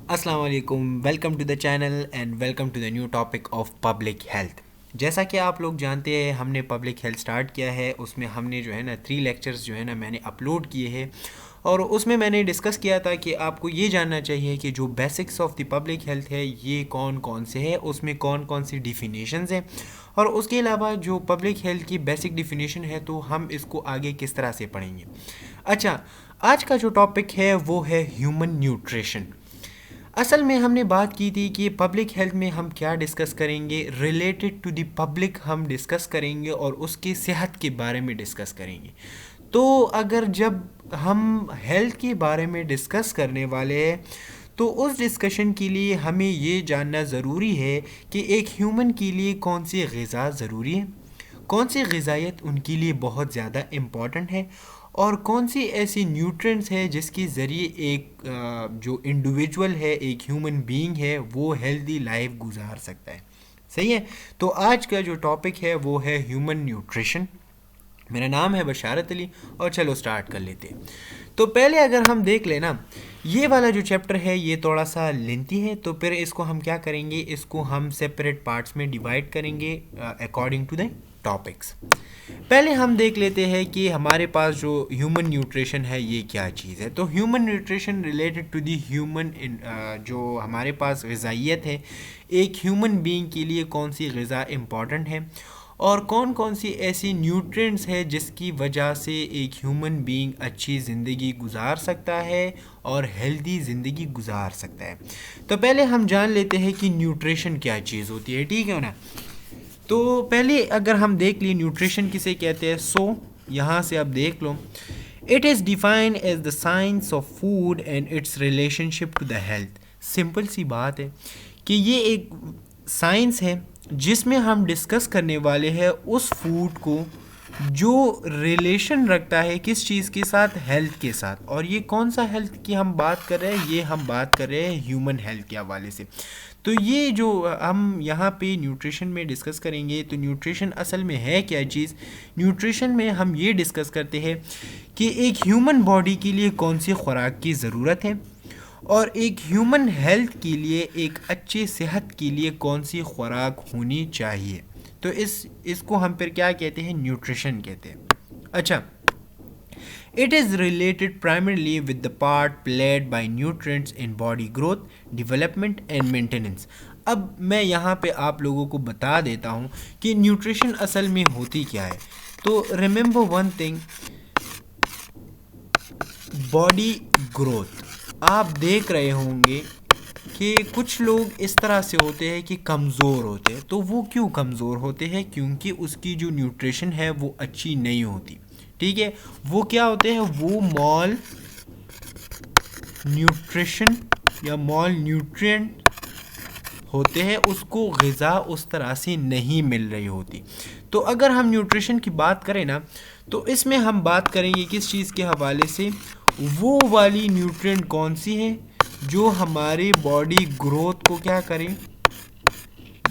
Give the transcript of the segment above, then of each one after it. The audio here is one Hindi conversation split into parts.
अस्सलाम वालेकुम, welcome to the channel and welcome to the new topic of public health. जैसा कि आप लोग जानते हैं, हमने पब्लिक हेल्थ स्टार्ट किया है। उसमें हमने जो है ना 3 लेक्चर्स जो है ना मैंने अपलोड किए हैं और उसमें मैंने डिस्कस किया था कि आपको ये जानना चाहिए कि जो basics of the public health है ये कौन कौन से है, उसमें कौन कौन सी डिफिनीशंस हैं और उसके अलावा जो पब्लिक हेल्थ की बेसिक डिफिनीशन है तो हम इसको आगे किस तरह से पढ़ेंगे। अच्छा, आज का जो टॉपिक है वो है ह्यूमन न्यूट्रिशन। असल में हमने बात की थी कि पब्लिक हेल्थ में हम क्या डिस्कस करेंगे, रिलेटेड टू द पब्लिक हम डिस्कस करेंगे और उसकी सेहत के बारे में डिस्कस करेंगे। तो अगर जब हम हेल्थ के बारे में डिस्कस करने वाले हैं तो उस डिस्कशन के लिए हमें ये जानना ज़रूरी है कि एक ह्यूमन के लिए कौन सी ग़िज़ा ज़रूरी है, कौन सी ग़िज़ायत उनके लिए बहुत ज़्यादा इम्पॉर्टेंट है और कौन सी ऐसी न्यूट्रिएंट्स है जिसके ज़रिए एक जो इंडिविजुअल है, एक ह्यूमन बीइंग है, वो हेल्दी लाइफ गुजार सकता है। सही है। तो आज का जो टॉपिक है वो है ह्यूमन न्यूट्रिशन। मेरा नाम है बशारत अली और चलो स्टार्ट कर लेते हैं। तो पहले अगर हम देख लेना, ये वाला जो चैप्टर है ये थोड़ा सा लेंथी है, तो फिर इसको हम क्या करेंगे, इसको हम सेपरेट पार्ट्स में डिवाइड करेंगे अकॉर्डिंग टू द टॉपिक्स। पहले हम देख लेते हैं कि हमारे पास जो ह्यूमन न्यूट्रिशन है ये क्या चीज़ है। तो human nutrition related to the human, जो हमारे पास ग़िज़ाइयत है, एक ह्यूमन बीइंग के लिए कौन सी ग़िज़ा इम्पॉर्टेंट है और कौन कौन सी ऐसी न्यूट्रिएंट्स है जिसकी वजह से एक ह्यूमन बीइंग अच्छी ज़िंदगी गुजार सकता है और हेल्दी ज़िंदगी गुजार सकता है। तो पहले हम जान लेते हैं कि न्यूट्रिशन क्या चीज़ होती है, ठीक है ना। तो पहले अगर हम देख लिए न्यूट्रिशन किसे कहते हैं, सो यहाँ से आप देख लो, it is defined as the science of food and its relationship to the health. Simple सी बात है कि ये एक साइंस है जिसमें हम डिस्कस करने वाले हैं उस फूड को जो रिलेशन रखता है किस चीज़ के साथ, हेल्थ के साथ। और ये कौन सा हेल्थ की हम बात कर रहे हैं, ये हम बात कर रहे हैं ह्यूमन हेल्थ के हवाले से। तो ये जो हम यहाँ पे न्यूट्रिशन में डिस्कस करेंगे, तो न्यूट्रिशन असल में है क्या चीज़। न्यूट्रिशन में हम ये डिस्कस करते हैं कि एक ह्यूमन बॉडी के लिए कौन सी खुराक की ज़रूरत है और एक ह्यूमन हेल्थ के लिए, एक अच्छी सेहत के लिए कौन सी खुराक होनी चाहिए। तो इसको हम फिर क्या कहते हैं, न्यूट्रिशन कहते हैं। अच्छा, it is related primarily with the part played by nutrients in body growth, development and maintenance। अब मैं यहाँ पे आप लोगों को बता देता हूँ कि न्यूट्रिशन असल में होती क्या है। तो remember one thing, body growth. आप देख रहे होंगे कि कुछ लोग इस तरह से होते हैं कि कमज़ोर होते हैं। तो वो क्यों कमज़ोर होते हैं, क्योंकि उसकी जो न्यूट्रिशन है वो अच्छी नहीं होती, ठीक है। वो क्या होते हैं, वो मॉल न्यूट्रिशन या मॉल न्यूट्रिएंट होते हैं, उसको ग़िज़ा उस तरह से नहीं मिल रही होती। तो अगर हम न्यूट्रिशन की बात करें ना, तो इसमें हम बात करेंगे किस चीज़ के हवाले से, वो वाली न्यूट्रिएंट कौन सी है जो हमारे बॉडी ग्रोथ को क्या करें,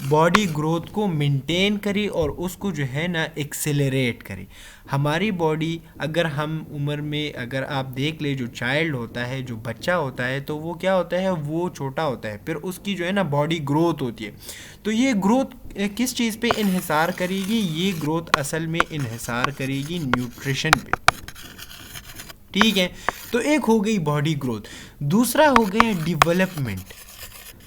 बॉडी ग्रोथ को मेंटेन करे और उसको जो है ना एक्सेलरेट करे। हमारी बॉडी, अगर हम उम्र में, अगर आप देख ले, जो चाइल्ड होता है, जो बच्चा होता है, तो वो क्या होता है, वो छोटा होता है, फिर उसकी जो है ना बॉडी ग्रोथ होती है। तो ये ग्रोथ किस चीज़ पे इन्हिसार करेगी, ये ग्रोथ असल में इन्हिसार करेगी न्यूट्रिशन पे, ठीक है। तो एक हो गई बॉडी ग्रोथ, दूसरा हो गया डेवलपमेंट।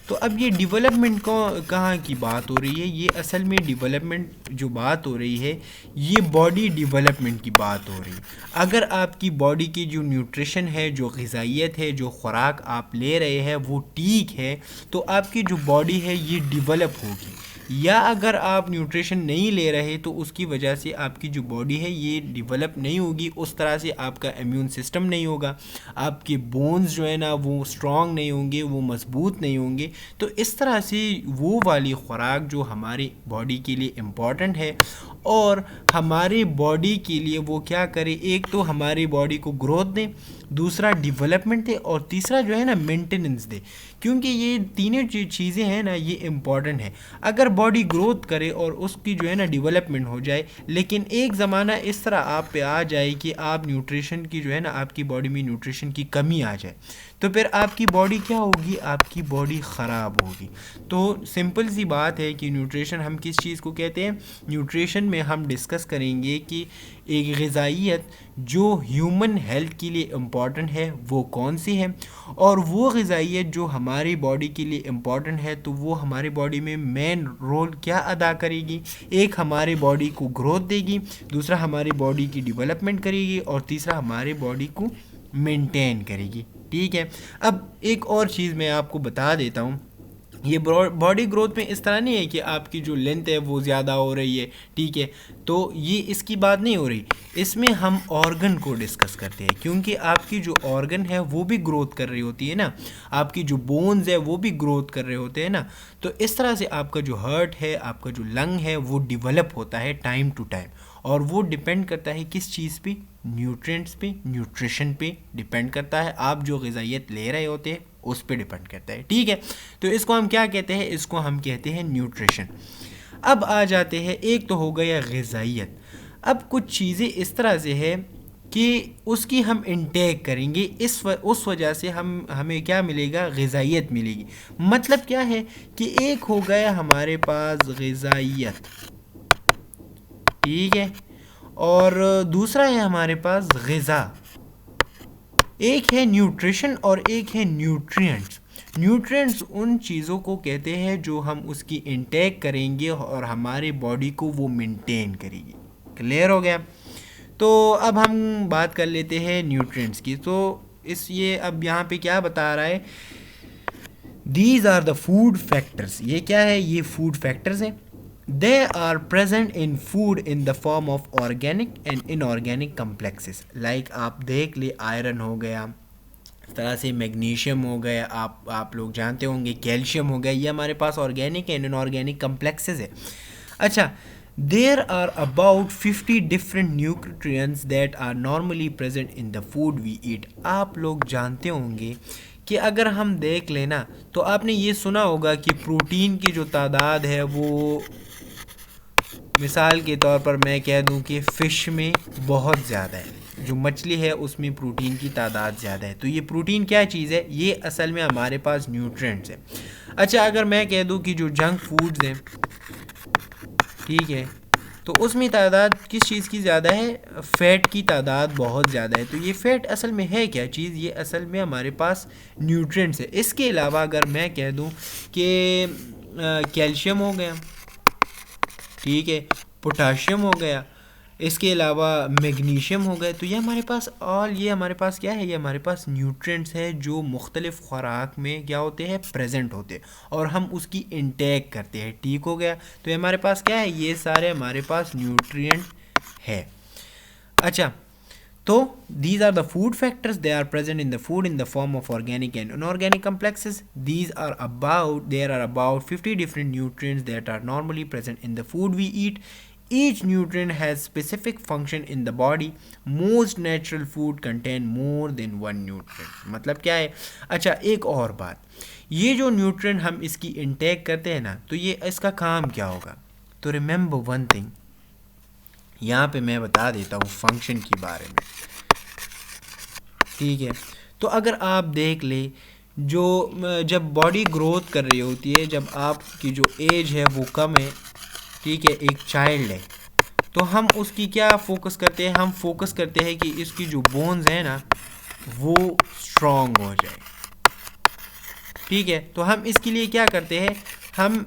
तो अब ये डेवलपमेंट को कहाँ की बात हो रही है, ये असल में डेवलपमेंट जो बात हो रही है ये बॉडी डेवलपमेंट की बात हो रही है। अगर आपकी बॉडी की जो न्यूट्रिशन है, जो ग़िज़ाइयत है, जो खुराक आप ले रहे हैं वो ठीक है, तो आपकी जो बॉडी है ये डेवलप होगी। या अगर आप न्यूट्रिशन नहीं ले रहे तो उसकी वजह से आपकी जो बॉडी है ये डेवलप नहीं होगी, उस तरह से आपका इम्यून सिस्टम नहीं होगा, आपके बोन्स जो है ना वो स्ट्रॉन्ग नहीं होंगे, वो मजबूत नहीं होंगे। तो इस तरह से वो वाली खुराक जो हमारी बॉडी के लिए इम्पॉर्टेंट है और हमारे बॉडी के लिए वो क्या करे, एक तो हमारी बॉडी को ग्रोथ दे, दूसरा डेवलपमेंट दे और तीसरा जो है ना मेंटेनेंस दे। क्योंकि ये तीनों जो चीज़ें हैं ना ये इम्पॉर्टेंट है। अगर बॉडी ग्रोथ करे और उसकी जो है ना डेवलपमेंट हो जाए, लेकिन एक ज़माना इस तरह आप पे आ जाए कि आप न्यूट्रिशन की जो है ना, आपकी बॉडी में न्यूट्रिशन की कमी आ जाए, तो फिर आपकी बॉडी क्या होगी, आपकी बॉडी ख़राब होगी। तो सिंपल सी बात है कि न्यूट्रिशन हम किस चीज़ को कहते हैं। न्यूट्रिशन में हम डिस्कस करेंगे कि एक ग़िज़ाइयत जो ह्यूमन हेल्थ के लिए इम्पॉर्टेंट है वो कौन सी है, और वो ग़िज़ाइयत जो हमारी बॉडी के लिए इम्पॉर्टेंट है तो वो हमारी बॉडी में मेन रोल क्या अदा करेगी। एक हमारी बॉडी को ग्रोथ देगी, दूसरा हमारी बॉडी की डेवलपमेंट करेगी, और तीसरा हमारी बॉडी को मेंटेन करेगी। ठीक है, अब एक और चीज़ मैं आपको बता देता हूँ। ये बॉडी ग्रोथ में इस तरह नहीं है कि आपकी जो लेंथ है वो ज़्यादा हो रही है, ठीक है, तो ये इसकी बात नहीं हो रही। इसमें हम ऑर्गन को डिस्कस करते हैं, क्योंकि आपकी जो ऑर्गन है वो भी ग्रोथ कर रही होती है ना, आपकी जो बोन्स है वो भी ग्रोथ कर रहे होते हैं ना। तो इस तरह से आपका जो हार्ट है, आपका जो लंग है वो डिवेलप होता है टाइम टू टाइम, और वो डिपेंड करता है किस चीज़ पे, न्यूट्रिएंट्स पे, न्यूट्रिशन पे डिपेंड करता है। आप जो ग़िज़ाइयत ले रहे होते हैं उस पे डिपेंड करता है, ठीक है। तो इसको हम क्या कहते हैं, इसको हम कहते हैं न्यूट्रिशन। अब आ जाते हैं, एक तो हो गया ग़िज़ाइयत। अब कुछ चीज़ें इस तरह से है कि उसकी हम इंटेक करेंगे, उस वजह से हमें क्या मिलेगा, ग़िज़ाइयत मिलेगी। मतलब क्या है कि एक हो गया हमारे पास ग़िज़ाइयत, ठीक है, और दूसरा है हमारे पास ग़िज़ा। एक है न्यूट्रिशन और एक है न्यूट्रिएंट्स। न्यूट्रिएंट्स उन चीज़ों को कहते हैं जो हम उसकी इंटेक करेंगे और हमारी बॉडी को वो मेंटेन करेगी। क्लियर हो गया। तो अब हम बात कर लेते हैं न्यूट्रिएंट्स की। तो ये अब यहाँ पे क्या बता रहा है, these are the food factors. ये क्या है, ये फूड फैक्टर्स हैं। They are present in food in the form of organic and inorganic complexes. Like आप देख ले, आयरन हो गया, इस तरह से मैग्नीशियम हो गया, आप लोग जानते होंगे कैल्शियम हो गया, ये हमारे पास ऑर्गेनिक एंड इनऑर्गेनिक कम्प्लेक्सेस है। अच्छा, there are about 50 different nutrients that are normally present in the food we eat. आप लोग जानते होंगे कि अगर हम देख लेना तो आपने ये सुना होगा कि प्रोटीन की जो तादाद है वो, मिसाल के तौर पर मैं कह दूं कि फ़िश में बहुत ज़्यादा है, जो मछली है उसमें प्रोटीन की तादाद ज़्यादा है। तो ये प्रोटीन क्या चीज़ है, ये असल में हमारे पास न्यूट्रिएंट्स है। अच्छा, अगर मैं कह दूं कि जो जंक फूड्स हैं, ठीक है, तो उसमें तादाद किस चीज़ की ज़्यादा है, फ़ैट की तादाद बहुत ज़्यादा है। तो ये फ़ैट असल में है क्या चीज़, ये असल में हमारे पास न्यूट्रिएंट्स है। इसके अलावा अगर मैं कह दूं कि कैल्शियम हो गया, ठीक है, पोटाशियम हो गया, इसके अलावा मैग्नीशियम हो गया, तो ये हमारे पास ये हमारे पास क्या है, ये हमारे पास न्यूट्रिएंट्स है जो मुख्तलिफ़ खुराक में क्या होते हैं, प्रेजेंट होते हैं, और हम उसकी इंटेक करते हैं। ठीक हो गया। तो ये हमारे पास क्या है, ये सारे हमारे पास न्यूट्रिएंट है। अच्छा, तो these are the food factors. They are present in the food in the form of organic and inorganic complexes. There are about 50 different nutrients that are normally present in the food we eat. Each nutrient has specific function in the body. Most natural food contain more than one nutrient. मतलब क्या है। अच्छा, एक और बात, ये जो न्यूट्रिएंट हम इसकी इंटेक करते हैं ना, तो ये इसका काम क्या होगा। तो रिमेंबर वन थिंग, यहाँ पे मैं बता देता हूँ फंक्शन के बारे में, ठीक है। तो अगर आप देख ले, जब बॉडी ग्रोथ कर रही होती है, जब आपकी जो एज है वो कम है, ठीक है, एक चाइल्ड है, तो हम उसकी क्या फोकस करते हैं, हम फोकस करते हैं कि इसकी जो बोन्स है ना वो स्ट्रॉन्ग हो जाए, ठीक है। तो हम इसके लिए क्या करते हैं, हम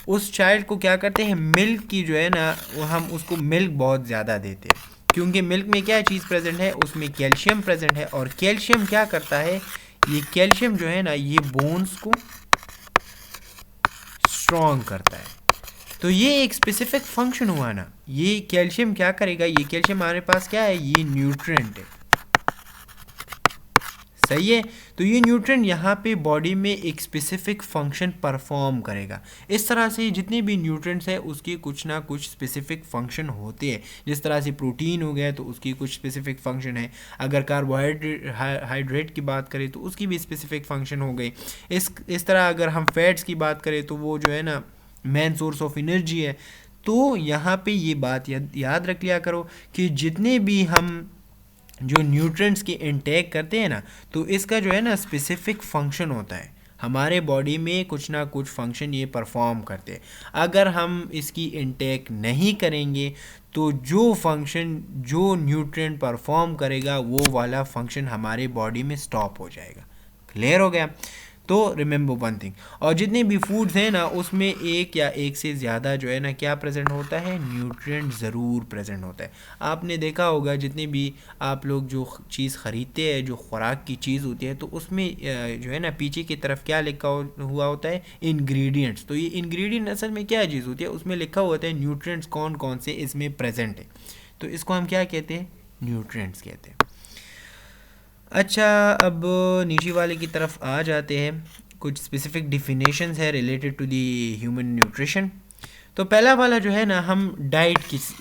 उस चाइल्ड को क्या करते हैं, मिल्क की जो है ना, हम उसको मिल्क बहुत ज़्यादा देते हैं, क्योंकि मिल्क में क्या चीज़ प्रेजेंट है, उसमें कैल्शियम प्रेजेंट है, और कैल्शियम क्या करता है, ये कैल्शियम जो है ना, ये बोन्स को स्ट्रॉन्ग करता है। तो ये एक स्पेसिफिक फंक्शन हुआ ना, ये कैल्शियम क्या करेगा, ये कैल्शियम हमारे पास क्या है, ये न्यूट्रिएंट है, सही है। तो ये न्यूट्रिएंट यहाँ पे बॉडी में एक स्पेसिफिक फंक्शन परफॉर्म करेगा। इस तरह से जितने भी न्यूट्रिएंट्स है उसके कुछ ना कुछ स्पेसिफिक फंक्शन होते हैं। जिस तरह से प्रोटीन हो गया तो उसकी कुछ स्पेसिफिक फंक्शन है, अगर कार्बोहाइड्रेट की बात करें तो उसकी भी स्पेसिफिक फंक्शन हो गई। इस तरह अगर हम फैट्स की बात करें तो वो जो है ना मेन सोर्स ऑफ एनर्जी है। तो यहाँ पे ये बात याद रख लिया करो कि जितने भी हम जो न्यूट्रिएंट्स की इनटेक करते हैं ना, तो इसका जो है ना स्पेसिफिक फंक्शन होता है, हमारे बॉडी में कुछ ना कुछ फंक्शन ये परफॉर्म करते हैं। अगर हम इसकी इनटेक नहीं करेंगे तो जो फंक्शन, जो न्यूट्रिएंट परफॉर्म करेगा वो वाला फंक्शन हमारे बॉडी में स्टॉप हो जाएगा। क्लियर हो गया? तो रिमेंबर वन थिंग, और जितने भी फूड्स हैं ना उसमें एक या एक से ज़्यादा जो है ना क्या प्रेजेंट होता है, न्यूट्रिएंट ज़रूर प्रेजेंट होता है। आपने देखा होगा जितने भी आप लोग जो चीज़ ख़रीदते हैं, जो खुराक की चीज़ होती है, तो उसमें जो है ना पीछे की तरफ क्या लिखा हुआ होता है, इंग्रेडिएंट्स। तो ये इंग्रेडिएंट असल में क्या चीज़ होती है, उसमें लिखा हुआ होता है न्यूट्रिएंट्स कौन कौन से इसमें प्रेजेंट है। तो इसको हम क्या कहते हैं, न्यूट्रिएंट्स कहते हैं। अच्छा, अब नीचे वाले की तरफ आ जाते हैं। कुछ स्पेसिफिक डिफिनेशंस है related to the human nutrition. तो पहला वाला जो है ना, हम डाइट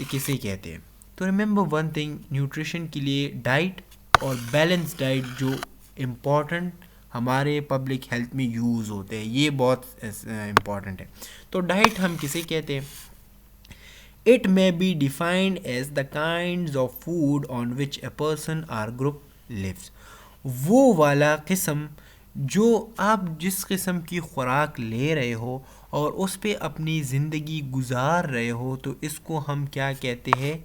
किसे कहते हैं। तो रिमेंबर वन थिंग, न्यूट्रिशन के लिए डाइट और बैलेंस डाइट जो इम्पॉर्टेंट हमारे पब्लिक हेल्थ में यूज़ होते हैं, ये बहुत इम्पॉर्टेंट है। तो डाइट हम किसे कहते हैं? It may be defined as the kinds of food on which a person or group lives. वो वाला किस्म जो आप जिस किस्म की खुराक ले रहे हो और उस पे अपनी ज़िंदगी गुजार रहे हो, तो इसको हम क्या कहते हैं,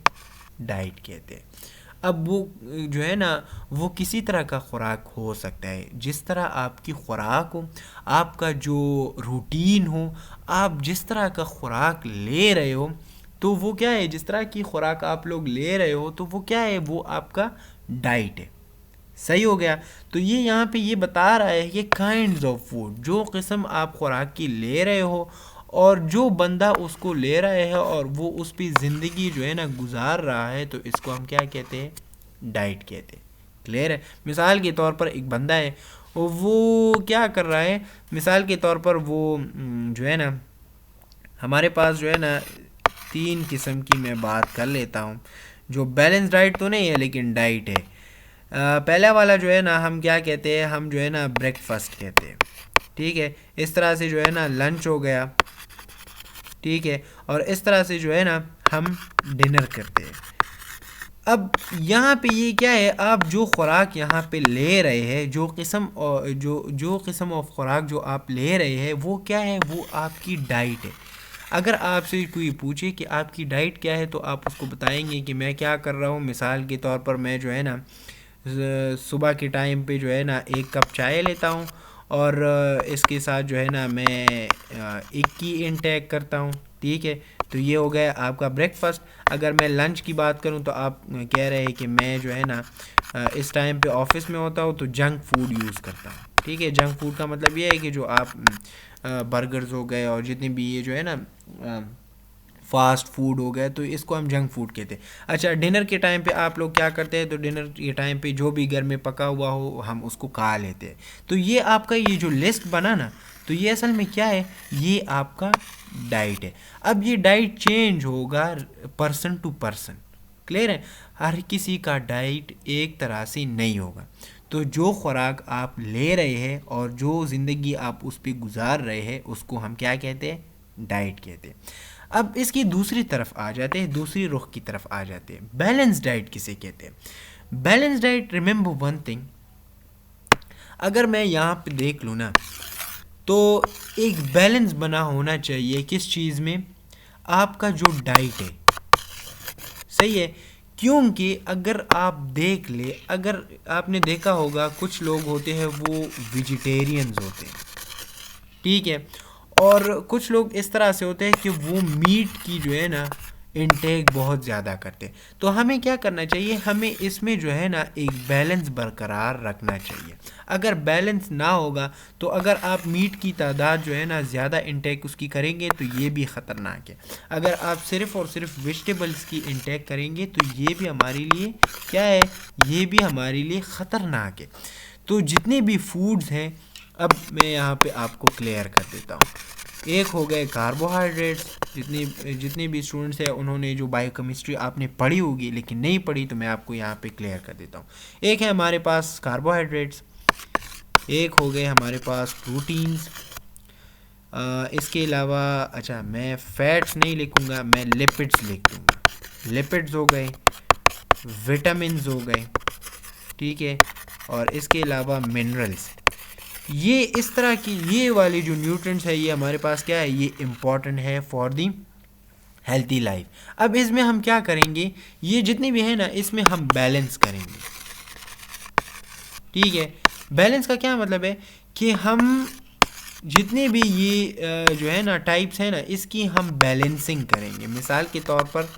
डाइट कहते हैं। अब वो जो है ना, वो किसी तरह का खुराक हो सकता है, जिस तरह आपकी खुराक हो, आपका जो रूटीन हो, आप जिस तरह का खुराक ले रहे हो, तो वो क्या है, जिस तरह की खुराक आप लोग ले रहे हो तो वो क्या है, वो आपका डाइट है। सही हो गया? तो ये यहाँ पे ये बता रहा है कि काइंड्स ऑफ फूड, जो किस्म आप खुराक की ले रहे हो और जो बंदा उसको ले रहा है और वो उस पर ज़िंदगी जो है ना गुजार रहा है, तो इसको हम क्या कहते हैं, डाइट कहते हैं। क्लियर है? मिसाल के तौर पर एक बंदा है, वो क्या कर रहा है, मिसाल के तौर पर वो जो है ना, हमारे पास जो है ना 3 किस्म की मैं बात कर लेता हूँ, जो बैलेंस डाइट तो नहीं है लेकिन डाइट है। पहला वाला जो है ना, हम क्या कहते हैं, हम जो है ना ब्रेकफास्ट कहते हैं। ठीक है, इस तरह से जो है ना लंच हो गया। ठीक है, और इस तरह से जो है ना हम डिनर करते हैं। अब यहाँ पे ये क्या है, आप जो खुराक यहाँ पे ले रहे हैं, जो किस्म ऑफ खुराक जो आप ले रहे हैं, वो क्या है, वो आपकी डाइट है। अगर आपसे कोई पूछे कि आपकी डाइट क्या है, तो आप उसको बताएंगे कि मैं क्या कर रहा हूँ। मिसाल के तौर पर मैं जो है ना सुबह के टाइम पे जो है ना 1 कप चाय लेता हूँ और इसके साथ जो है ना मैं एक की इनटेक करता हूँ। ठीक है, तो ये हो गया आपका ब्रेकफास्ट। अगर मैं लंच की बात करूँ तो आप कह रहे हैं कि मैं जो है ना इस टाइम पे ऑफिस में होता हूँ तो जंक फूड यूज़ करता हूँ। ठीक है, जंक फूड का मतलब ये है कि जो आप बर्गर्स हो गए और जितने भी ये जो है ना फास्ट फूड हो गया, तो इसको हम जंक फूड कहते हैं। अच्छा, डिनर के टाइम पे आप लोग क्या करते हैं, तो डिनर के टाइम पे जो भी घर में पका हुआ हो हम उसको खा लेते हैं। तो ये आपका ये जो लिस्ट बना ना, तो ये असल में क्या है, ये आपका डाइट है। अब ये डाइट चेंज होगा पर्सन टू पर्सन। क्लियर है? हर किसी का डाइट एक तरह से नहीं होगा। तो जो खुराक आप ले रहे हैं और जो ज़िंदगी आप उस पर गुजार रहे हैं, उसको हम क्या कहते हैं, डाइट कहते हैं। अब इसकी दूसरी तरफ आ जाते हैं, दूसरी रुख की तरफ आ जाते हैं। बैलेंस डाइट किसे कहते हैं? Balance diet, remember one thing, अगर मैं यहाँ पे देख लूँ ना, तो एक बैलेंस बना होना चाहिए किस चीज़ में, आपका जो डाइट है। सही है, क्योंकि अगर आप देख ले, अगर आपने देखा होगा कुछ लोग होते हैं वो वेजिटेरियंस होते हैं। ठीक है, और कुछ लोग इस तरह से होते हैं कि वो मीट की जो है ना इनटेक बहुत ज़्यादा करते हैं। तो हमें क्या करना चाहिए, हमें इसमें जो है ना एक बैलेंस बरकरार रखना चाहिए। अगर बैलेंस ना होगा तो अगर आप मीट की तादाद जो है ना ज़्यादा इनटेक उसकी करेंगे तो ये भी ख़तरनाक है। अगर आप सिर्फ़ और सिर्फ वेजिटेबल्स की इनटेक करेंगे तो ये भी हमारे लिए क्या है, ये भी हमारे लिए ख़तरनाक है। तो जितने भी फूड्स हैं, अब मैं यहाँ पे आपको क्लियर कर देता हूँ। एक हो गए कार्बोहाइड्रेट्स, जितने भी स्टूडेंट्स हैं उन्होंने जो बायोकेमिस्ट्री आपने पढ़ी होगी, लेकिन नहीं पढ़ी तो मैं आपको यहाँ पे क्लियर कर देता हूँ। एक है हमारे पास कार्बोहाइड्रेट्स, एक हो गए हमारे पास प्रोटीन्स, इसके अलावा अच्छा मैं फैट्स नहीं लिखूँगा, मैं लिपिड्स लिख दूँगा। लिपिड्स हो गए, विटामिन्स हो गए, ठीक है, और इसके अलावा मिनरल्स। ये इस तरह की ये वाली जो न्यूट्रिएंट्स है ये हमारे पास क्या है, ये इम्पॉर्टेंट है फॉर दी हेल्थी लाइफ। अब इसमें हम क्या करेंगे, ये जितने भी है ना इसमें हम बैलेंस करेंगे, ठीक है। बैलेंस का क्या मतलब है कि हम जितने भी ये जो है ना टाइप्स है ना इसकी हम बैलेंसिंग करेंगे। मिसाल के तौर पर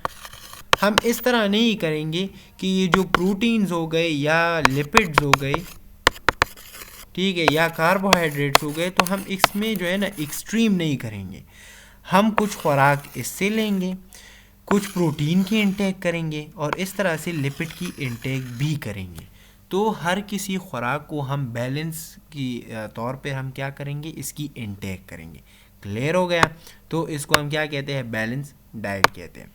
हम इस तरह नहीं करेंगे कि ये जो प्रोटीन्स हो गए या लिपिड्स हो गए, ठीक है, या कार्बोहाइड्रेट्स हो गए, तो हम इसमें जो है ना एक्सट्रीम नहीं करेंगे। हम कुछ खुराक इससे लेंगे, कुछ प्रोटीन की इंटेक करेंगे और इस तरह से लिपिड की इंटेक भी करेंगे। तो हर किसी खुराक को हम बैलेंस की तौर पे हम क्या करेंगे, इसकी इंटेक करेंगे। क्लियर हो गया? तो इसको हम क्या कहते हैं, बैलेंस डाइट कहते हैं।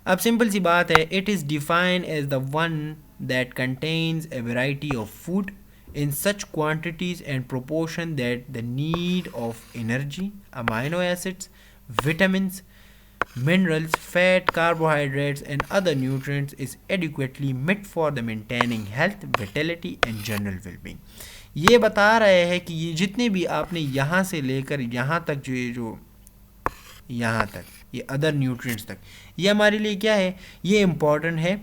अब सिंपल सी बात है, it is defined as the one that contains a variety of food in such quantities and proportion that the need of energy, amino acids, vitamins, minerals, fat, carbohydrates and other nutrients is adequately met for the maintaining health, vitality and general well-being। ये बता रहे हैं कि ये जितने भी आपने यहाँ से लेकर यहाँ तक जो यहाँ तक ये अदर न्यूट्रिएंट्स तक, ये हमारे लिए क्या है, ये इम्पॉर्टेंट है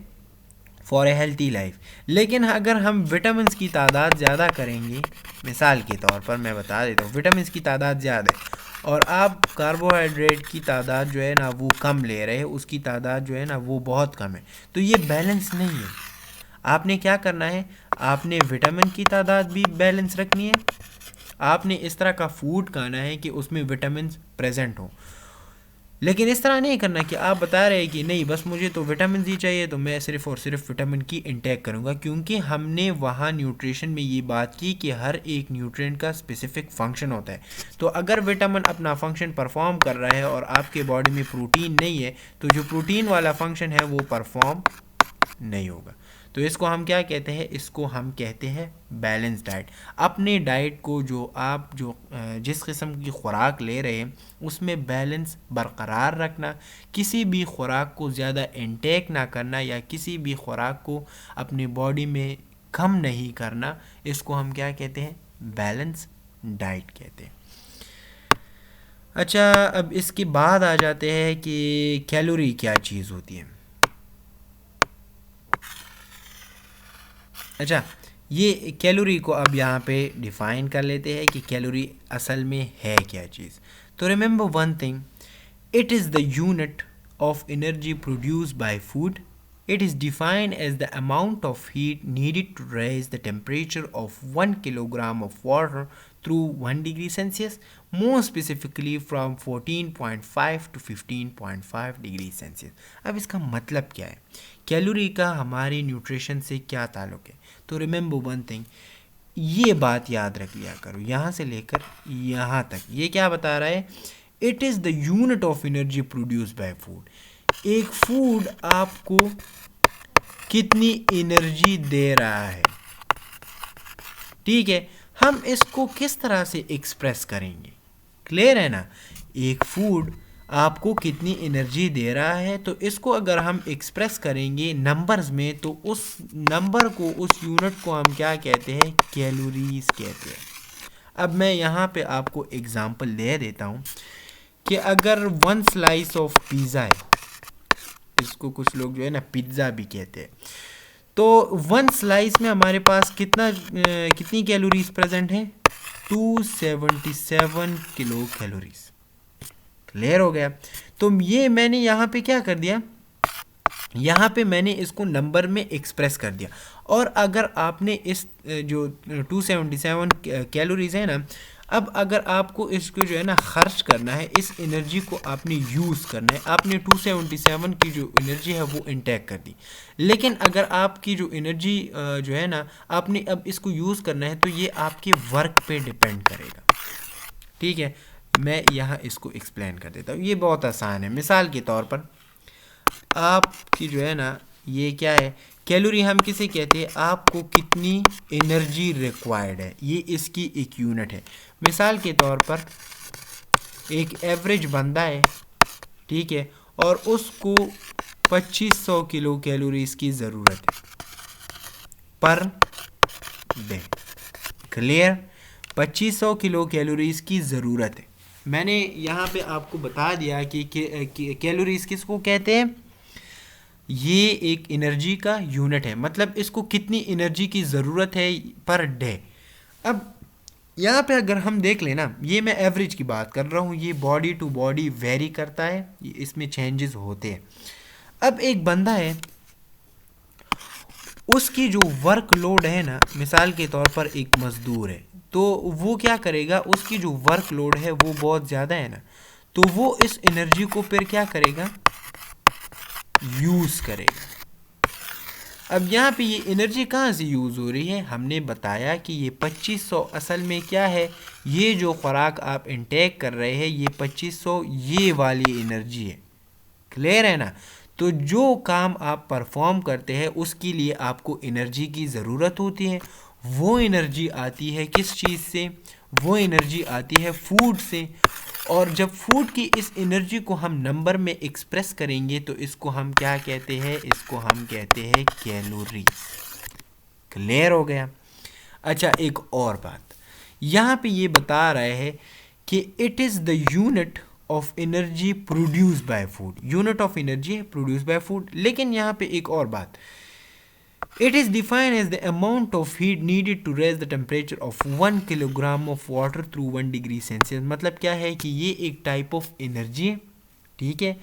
फॉर ए हेल्थी लाइफ। लेकिन अगर हम विटामिन्स की तादाद ज़्यादा करेंगे, मिसाल के तौर पर मैं बता देता हूँ, विटामिन्स की तादाद ज़्यादा है और आप कार्बोहाइड्रेट की तादाद जो है ना वो कम ले रहे हैं, उसकी तादाद जो है ना वो बहुत कम है, तो ये बैलेंस नहीं है। आपने क्या करना है, आपने विटामिन की तादाद भी बैलेंस रखनी है, आपने इस तरह का फूड खाना है कि उसमें विटामिन प्रेजेंट हो। लेकिन इस तरह नहीं करना कि आप बता रहे हैं कि नहीं बस मुझे तो विटामिन ही चाहिए तो मैं सिर्फ़ और सिर्फ विटामिन की इंटेक करूँगा, क्योंकि हमने वहाँ न्यूट्रिशन में ये बात की कि हर एक न्यूट्रिएंट का स्पेसिफिक फंक्शन होता है। तो अगर विटामिन अपना फंक्शन परफॉर्म कर रहा है और आपके बॉडी में प्रोटीन नहीं है, तो जो प्रोटीन वाला फंक्शन है वो परफॉर्म नहीं होगा। तो इसको हम क्या कहते हैं, इसको हम कहते हैं बैलेंस डाइट। अपने डाइट को जो आप जिस किस्म की खुराक ले रहे हैं उसमें बैलेंस बरकरार रखना, किसी भी खुराक को ज़्यादा इंटेक ना करना या किसी भी खुराक को अपनी बॉडी में कम नहीं करना, इसको हम क्या कहते हैं, बैलेंस डाइट कहते हैं। अच्छा, अब इसके बाद आ जाते हैं कि कैलोरी क्या चीज़ होती है। अच्छा, ये कैलोरी को अब यहाँ पे डिफ़ाइन कर लेते हैं कि कैलोरी असल में है क्या चीज़। तो remember one thing, it is the unit of energy produced by food. It is defined as the amount of heat needed to raise the temperature of 1 kilogram of water through 1 degree Celsius, more specifically from 14.5 to 15.5 degree Celsius। अब इसका मतलब क्या है, कैलोरी का हमारे न्यूट्रिशन से क्या ताल्लुक़ है? तो रिमेंबर वन थिंग, ये बात याद रख लिया करो, यहाँ से लेकर यहाँ तक ये क्या बता रहा है, it is the unit of energy produced by food. एक फूड आपको कितनी एनर्जी दे रहा है, ठीक है, हम इसको किस तरह से एक्सप्रेस करेंगे, क्लियर है ना। एक फूड आपको कितनी एनर्जी दे रहा है, तो इसको अगर हम एक्सप्रेस करेंगे नंबर्स में, तो उस नंबर को, उस यूनिट को हम क्या कहते हैं, कैलोरीज कहते हैं। अब मैं यहाँ पे आपको एग्जांपल दे देता हूँ कि अगर 1 स्लाइस ऑफ पिज़्ज़ा है, इसको कुछ लोग जो है ना पिज़्ज़ा भी कहते हैं, तो 1 स्लाइस में हमारे पास कितनी कैलोरीज प्रेजेंट है, 277 किलो कैलोरीज। क्लियर हो गया? तो ये मैंने यहाँ पे क्या कर दिया, यहाँ पे मैंने इसको नंबर में एक्सप्रेस कर दिया। और अगर आपने इस जो 277 कैलोरीज है ना, अब अगर आपको इसको जो है ना खर्च करना है, इस एनर्जी को आपने यूज़ करना है, आपने 277 की जो एनर्जी है वो इंटेक कर दी। लेकिन अगर आपकी जो एनर्जी जो है ना आपने अब इसको यूज़ करना है, तो ये आपके वर्क पे डिपेंड करेगा, ठीक है। मैं यहाँ इसको एक्सप्लेन कर देता हूँ, ये बहुत आसान है। मिसाल के तौर पर आपकी जो है ना ये क्या है, कैलोरी हम किसे कहते हैं, आपको कितनी एनर्जी रिक्वायर्ड है, ये इसकी एक यूनिट है। मिसाल के तौर पर एक एवरेज बंदा है, ठीक है, और उसको 2500 किलो कैलोरीज की ज़रूरत है, per day. Clear? 2500 kilo calories की ज़रूरत है। मैंने यहाँ पे आपको बता दिया कि कैलोरीज किसको कहते हैं। ये एक एनर्जी का यूनिट है, मतलब इसको कितनी एनर्जी की ज़रूरत है पर डे। अब यहाँ पे अगर हम देख लेना, ये मैं एवरेज की बात कर रहा हूँ, ये बॉडी टू बॉडी वेरी करता है, इसमें चेंजेस होते हैं। अब एक बंदा है, उसकी जो वर्कलोड है ना, मिसाल के तौर पर एक मज़दूर है, तो वो क्या करेगा, उसकी जो वर्कलोड है वो बहुत ज़्यादा है ना, तो वो इस एनर्जी को फिर क्या करेगा, यूज़ करेगा। अब यहाँ पे ये एनर्जी कहाँ से यूज़ हो रही है, हमने बताया कि ये 2500 असल में क्या है, ये जो खुराक आप इंटेक कर रहे हैं ये 2500 ये वाली एनर्जी है। क्लियर है ना? तो जो काम आप परफॉर्म करते हैं उसके लिए आपको एनर्जी की ज़रूरत होती है। वो एनर्जी आती है किस चीज़ से, वो एनर्जी आती है फूड से। और जब फूड की इस एनर्जी को हम नंबर में एक्सप्रेस करेंगे तो इसको हम क्या कहते हैं, इसको हम कहते हैं कैलोरीज। क्लियर हो गया? अच्छा, एक और बात यहाँ पे ये बता रहे हैं कि it is the unit of energy produce by food. Unit of energy है प्रोड्यूस बाय फूड। लेकिन यहाँ पे एक और बात, it is defined as the amount of heat needed to raise the temperature of 1 kilogram of water through 1 degree Celsius। मतलब क्या है कि ये एक टाइप ऑफ एनर्जी है, ठीक है।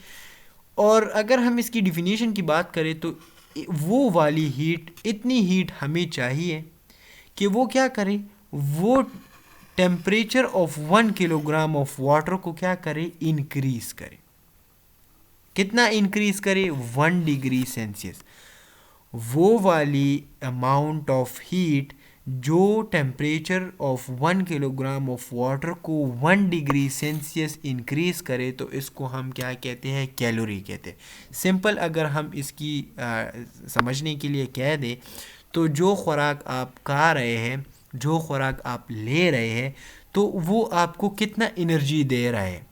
और अगर हम इसकी डिफिनीशन की बात करें तो वो वाली हीट, इतनी हीट हमें चाहिए कि वो क्या करे, वो temperature of 1 kilogram of water को क्या करे, इंक्रीज करे। कितना इंक्रीज करे, 1 डिग्री सेल्सियस। वो वाली अमाउंट ऑफ हीट जो temperature of 1 kilogram of water को 1 डिग्री सेल्सियस इंक्रीज करे तो इसको हम क्या कहते हैं, कैलोरी कहते हैं। सिंपल अगर हम इसकी समझने के लिए कह दें तो जो खुराक आप खा रहे हैं, जो खुराक आप ले रहे हैं, तो वो आपको कितना एनर्जी दे रहा है,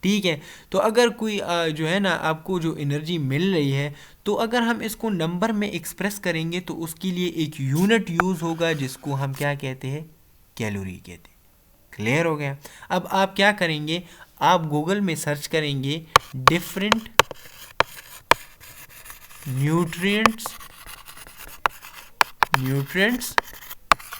ठीक है। तो अगर कोई जो है ना आपको जो एनर्जी मिल रही है, तो अगर हम इसको नंबर में एक्सप्रेस करेंगे तो उसके लिए एक यूनिट यूज़ होगा जिसको हम क्या कहते हैं, कैलोरी कहते हैं। क्लियर हो गया? अब आप क्या करेंगे, आप गूगल में सर्च करेंगे डिफरेंट न्यूट्रिएंट्स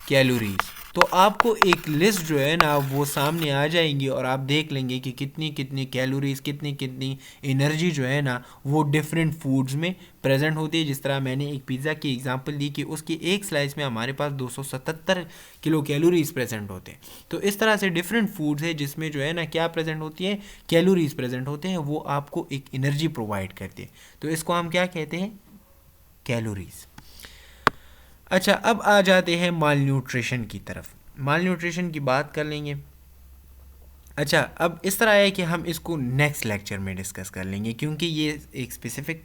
कैलोरीज, तो आपको एक लिस्ट जो है ना वो सामने आ जाएंगी और आप देख लेंगे कि कितनी कितनी कैलोरीज, कितनी कितनी एनर्जी जो है ना वो डिफरेंट फूड्स में प्रेजेंट होती है। जिस तरह मैंने एक पिज़्ज़ा की एग्जांपल दी कि उसकी एक स्लाइस में हमारे पास 277 किलो कैलोरीज प्रेजेंट होते हैं। तो इस तरह से डिफरेंट फूड्स है जिसमें जो है ना क्या प्रेजेंट होती है, कैलोरीज प्रेजेंट होते हैं, वो आपको एक एनर्जी प्रोवाइड करती है। तो इसको हम क्या कहते हैं, कैलोरीज। अच्छा, अब आ जाते हैं माल न्यूट्रिशन की तरफ। माल न्यूट्रिशन की बात कर लेंगे। अच्छा, अब इस तरह है कि हम इसको नेक्स्ट लेक्चर में डिस्कस कर लेंगे क्योंकि ये एक स्पेसिफिक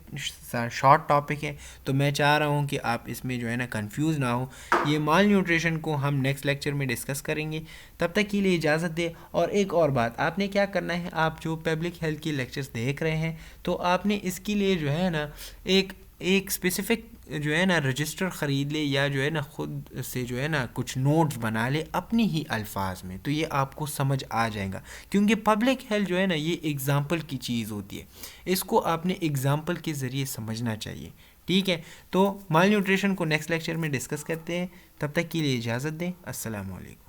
शॉर्ट टॉपिक है, तो मैं चाह रहा हूँ कि आप इसमें जो है ना कंफ्यूज ना हो। ये माल न्यूट्रिशन को हम नेक्स्ट लेक्चर में डिस्कस करेंगे। तब तक के लिए इजाज़त दे। और एक और बात, आपने क्या करना है, आप जो पब्लिक हेल्थ के लेक्चर्स देख रहे हैं तो आपने इसके लिए जो है ना एक स्पेसिफिक जो है ना रजिस्टर ख़रीद ले या जो है ना ख़ुद से जो है ना कुछ नोट्स बना ले अपनी ही अल्फाज में, तो ये आपको समझ आ जाएगा। क्योंकि पब्लिक हेल्थ जो है ना ये एग्ज़ाम्पल की चीज़ होती है, इसको आपने एग्ज़ाम्पल के ज़रिए समझना चाहिए, ठीक है। तो माल न्यूट्रिशन को नेक्स्ट लेक्चर में डिस्कस करते हैं। तब तक के लिए इजाज़त दें। अस्सलाम वालेकुम।